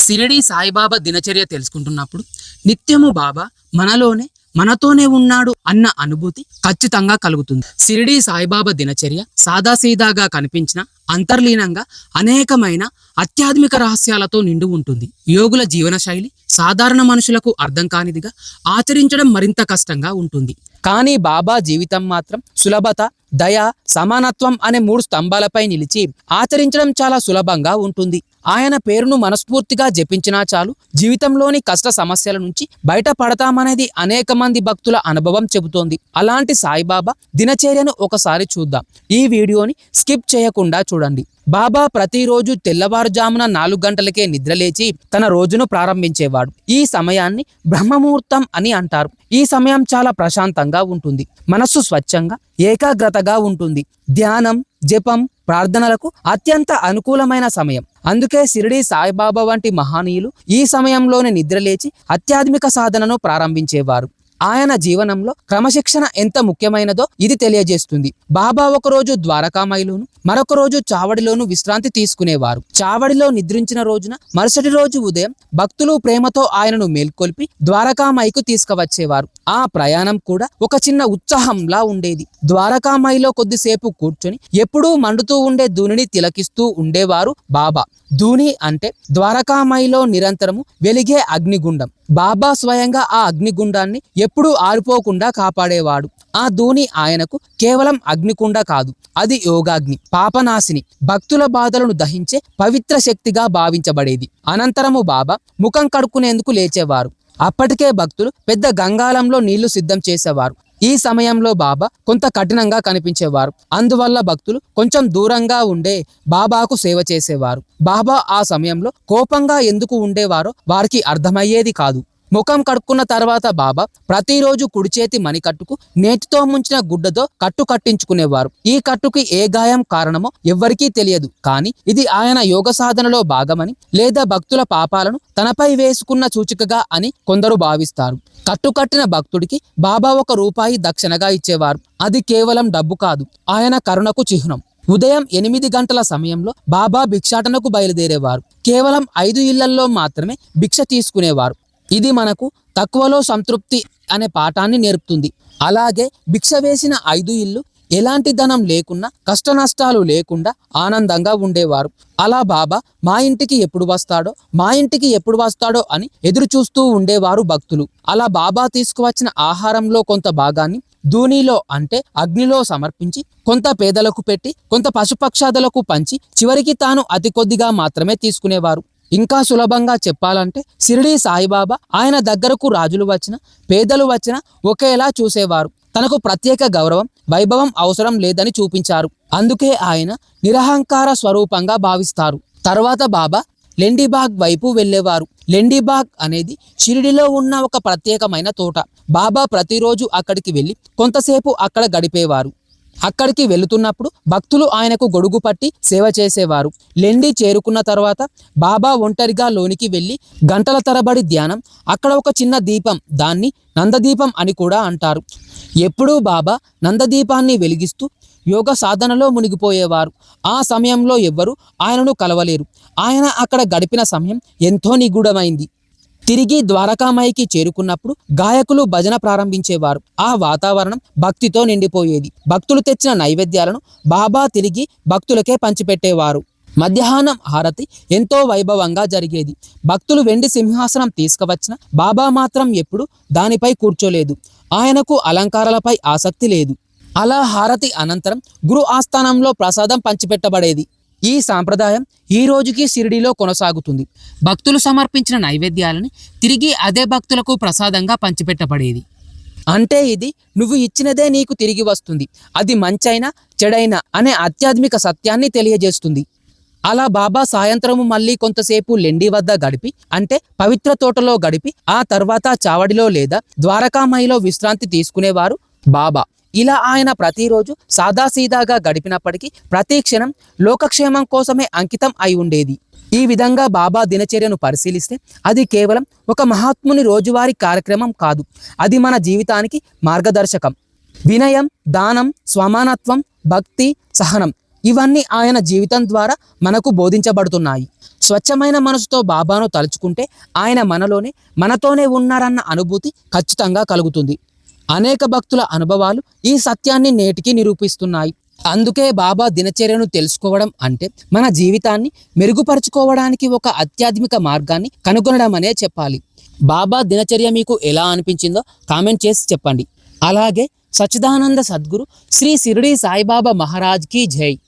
షిరిడి సాయిబాబా దినచర్య తెలుసుకుంటున్నప్పుడు నిత్యము బాబా మనతోనే ఉన్నాడు అన్న అనుభూతి ఖచ్చితంగా కలుగుతుంది. షిరిడి సాయిబాబా దినచర్య సాదాసీదాగా కనిపించిన అంతర్లీనంగా అనేకమైన ఆధ్యాత్మిక రహస్యాలతో నిండి ఉంటుంది. యోగుల జీవన శైలి సాధారణ మనుషులకు అర్థం కానిదిగా, ఆచరించడం మరింత కష్టంగా ఉంటుంది. కానీ బాబా జీవితం మాత్రం సులభత, దయ, సమానత్వం అనే 3 స్తంభాలపై నిలిచి ఆచరించడం చాలా సులభంగా ఉంటుంది. ఆయన పేరును మనస్ఫూర్తిగా జపించినా చాలు, జీవితంలోని కష్ట సమస్యల నుంచి బయటపడతామనేది అనేక మంది భక్తుల అనుభవం చెబుతోంది. అలాంటి సాయిబాబా దినచర్యను ఒకసారి చూద్దాం. ఈ వీడియోని స్కిప్ చేయకుండా చూడండి. బాబా ప్రతిరోజు తెల్లవారుజామున 4 గంటలకే నిద్రలేచి తన రోజును ప్రారంభించేవాడు. ఈ సమయాన్ని బ్రహ్మముహూర్తం అని అంటారు. ఈ సమయం చాలా ప్రశాంతంగా ఉంటుంది. మనస్సు స్వచ్ఛంగా, ఏకాగ్రతగా ఉంటుంది. ధ్యానం, జపం, ప్రార్థనలకు అత్యంత అనుకూలమైన సమయం. అందుకే షిరిడి సాయిబాబా వంటి మహనీయులు ఈ సమయంలోనే నిద్రలేచి ఆధ్యాత్మిక సాధనను ప్రారంభించేవారు. ఆయన జీవనంలో క్రమశిక్షణ ఎంత ముఖ్యమైనదో ఇది తెలియజేస్తుంది. బాబా ఒకరోజు ద్వారకామాయిలోను, మరొక రోజు చావడిలోను విశ్రాంతి తీసుకునేవారు. చావడిలో నిద్రించిన రోజున మరుసటి రోజు ఉదయం భక్తులు ప్రేమతో ఆయనను మేల్కొల్పి ద్వారకామాయికు తీసుకువచ్చేవారు. ఆ ప్రయాణం కూడా ఒక చిన్న ఉత్సాహంలా ఉండేది. ద్వారకామాయిలో కొద్దిసేపు కూర్చొని ఎప్పుడూ మండుతూ ఉండే ధూనిని తిలకిస్తూ ఉండేవారు బాబా. ధూని అంటే ద్వారకామాయిలో నిరంతరము వెలిగే అగ్నిగుండం. బాబా స్వయంగా ఆ అగ్నిగుండాన్ని ఎప్పుడూ ఆరిపోకుండా కాపాడేవాడు. ఆ ధూని ఆయనకు కేవలం అగ్నికుండ కాదు, అది యోగాగ్ని, పాపనాశిని, భక్తుల బాధలను దహించే పవిత్ర శక్తిగా భావించబడేది. అనంతరము బాబా ముఖం కడుక్కునేందుకు లేచేవారు. అప్పటికే భక్తులు పెద్ద గంగాళంలో నీళ్లు సిద్ధం చేసేవారు. ఈ సమయంలో బాబా కొంత కఠినంగా కనిపించేవారు. అందువల్ల భక్తులు కొంచెం దూరంగా ఉండే బాబాకు సేవ చేసేవారు. బాబా ఆ సమయంలో కోపంగా ఎందుకు ఉండేవారో వారికి అర్థమయ్యేది కాదు. ముఖం కడుక్కున్న తర్వాత బాబా ప్రతిరోజు కుడి చేతి మణికట్టుకు నేతితో ముంచిన గుడ్డతో కట్టు కట్టించుకునేవారు. ఈ కట్టుకి ఏ గాయం కారణమో ఎవ్వరికీ తెలియదు. కానీ ఇది ఆయన యోగ సాధనలో భాగమని, లేదా భక్తుల పాపాలను తనపై వేసుకున్న సూచికగా అని కొందరు భావిస్తారు. కట్టుకట్టిన భక్తుడికి బాబా 1 రూపాయి దక్షిణగా ఇచ్చేవారు. అది కేవలం డబ్బు కాదు, ఆయన కరుణకు చిహ్నం. ఉదయం 8 గంటల సమయంలో బాబా భిక్షాటనకు బయలుదేరేవారు. కేవలం 5 ఇళ్లల్లో మాత్రమే భిక్ష తీసుకునేవారు. ఇది మనకు తక్కువలో సంతృప్తి అనే పాఠాన్ని నేర్పుతుంది. అలాగే భిక్ష వేసిన 5 ఇళ్ళు ఎలాంటి ధనం లేకున్నా, కష్ట నష్టాలు లేకుండా ఆనందంగా ఉండేవారు. అలా బాబా మా ఇంటికి ఎప్పుడు వస్తాడో అని ఎదురు చూస్తూ ఉండేవారు భక్తులు. అలా బాబా తీసుకువచ్చిన ఆహారంలో కొంత భాగాన్ని ధూనిలో అంటే అగ్నిలో సమర్పించి, కొంత పేదలకు పెట్టి, కొంత పశుపక్షాదులకు పంచి, చివరికి తాను అతి కొద్దిగా మాత్రమే తీసుకునేవారు. ఇంకా సులభంగా చెప్పాలంటే షిరిడి సాయిబాబా ఆయన దగ్గరకు రాజులు వచ్చినా, పేదలు వచ్చినా ఒకేలా చూసేవారు. తనకు ప్రత్యేక గౌరవం, వైభవం అవసరం లేదని చూపించారు. అందుకే ఆయన నిరహంకార స్వరూపంగా భావిస్తారు. తర్వాత బాబా లెండిబాగ్ వైపు వెళ్ళేవారు. లెండిబాగ్ అనేది షిరిడిలో ఉన్న ఒక ప్రత్యేకమైన తోట. బాబా ప్రతిరోజు అక్కడికి వెళ్ళి కొంతసేపు అక్కడ గడిపేవారు. అక్కడికి వెళుతున్నప్పుడు భక్తులు ఆయనకు గొడుగు పట్టి సేవ చేసేవారు. లెండి చేరుకున్న తర్వాత బాబా ఒంటరిగా లోనికి వెళ్ళి గంటల తరబడి ధ్యానం. అక్కడ ఒక చిన్న దీపం, దాన్ని నందదీపం అని కూడా అంటారు. ఎప్పుడూ బాబా నందదీపాన్ని వెలిగిస్తూ యోగ సాధనలో మునిగిపోయేవారు. ఆ సమయంలో ఎవ్వరూ ఆయనను కలవలేరు. ఆయన అక్కడ గడిపిన సమయం ఎంతో నిగూఢమైంది. తిరిగి ద్వారకామాయికి చేరుకున్నప్పుడు గాయకులు భజన ప్రారంభించేవారు. ఆ వాతావరణం భక్తితో నిండిపోయేది. భక్తులు తెచ్చిన నైవేద్యాలను బాబా తిరిగి భక్తులకే పంచిపెట్టేవారు. మధ్యాహ్నం హారతి ఎంతో వైభవంగా జరిగేది. భక్తులు వెండి సింహాసనం తీసుకువచ్చిన బాబా మాత్రం ఎప్పుడు దానిపై కూర్చోలేదు. ఆయనకు అలంకారాలపై ఆసక్తి లేదు. అలా హారతి అనంతరం గురు ఆస్థానంలో ప్రసాదం పంచిపెట్టబడేది. ఈ సాంప్రదాయం ఈ రోజుకి షిరిడిలో కొనసాగుతుంది. భక్తులు సమర్పించిన నైవేద్యాలని తిరిగి అదే భక్తులకు ప్రసాదంగా పంచిపెట్టబడేది. అంటే ఇది నువ్వు ఇచ్చినదే నీకు తిరిగి వస్తుంది, అది మంచైనా చెడైనా అనే ఆధ్యాత్మిక సత్యాన్ని తెలియజేస్తుంది. అలా బాబా సాయంత్రము మళ్ళీ కొంతసేపు లెండి వద్ద గడిపి, అంటే పవిత్ర తోటలో గడిపి, ఆ తర్వాత చావడిలో లేదా ద్వారకామాయిలో విశ్రాంతి తీసుకునేవారు బాబా. ఇలా ఆయన ప్రతిరోజు సాదాసీదాగా గడిపినప్పటికీ ప్రతి క్షణం లోకక్షేమం కోసమే అంకితం అయి ఉండేది. ఈ విధంగా బాబా దినచర్యను పరిశీలిస్తే అది కేవలం ఒక మహాత్ముని రోజువారీ కార్యక్రమం కాదు, అది మన జీవితానికి మార్గదర్శకం. వినయం, దానం, స్వమానత్వం, భక్తి, సహనం, ఇవన్నీ ఆయన జీవితం ద్వారా మనకు బోధించబడుతున్నాయి. స్వచ్ఛమైన మనసుతో బాబాను తలుచుకుంటే ఆయన మనతోనే ఉన్నారన్న అనుభూతి ఖచ్చితంగా కలుగుతుంది. అనేక భక్తుల అనుభవాలు ఈ సత్యాన్ని నేటికి నిరూపిస్తున్నాయి. అందుకే బాబా దినచర్యను తెలుసుకోవడం అంటే మన జీవితాన్ని మెరుగుపరుచుకోవడానికి ఒక ఆధ్యాత్మిక మార్గాన్ని కనుగొనడం అనే చెప్పాలి. బాబా దినచర్య మీకు ఎలా అనిపించిందో కామెంట్ చేసి చెప్పండి. అలాగే సచ్చిదానంద సద్గురు శ్రీ షిరిడి సాయిబాబా మహారాజ్ కీ జై.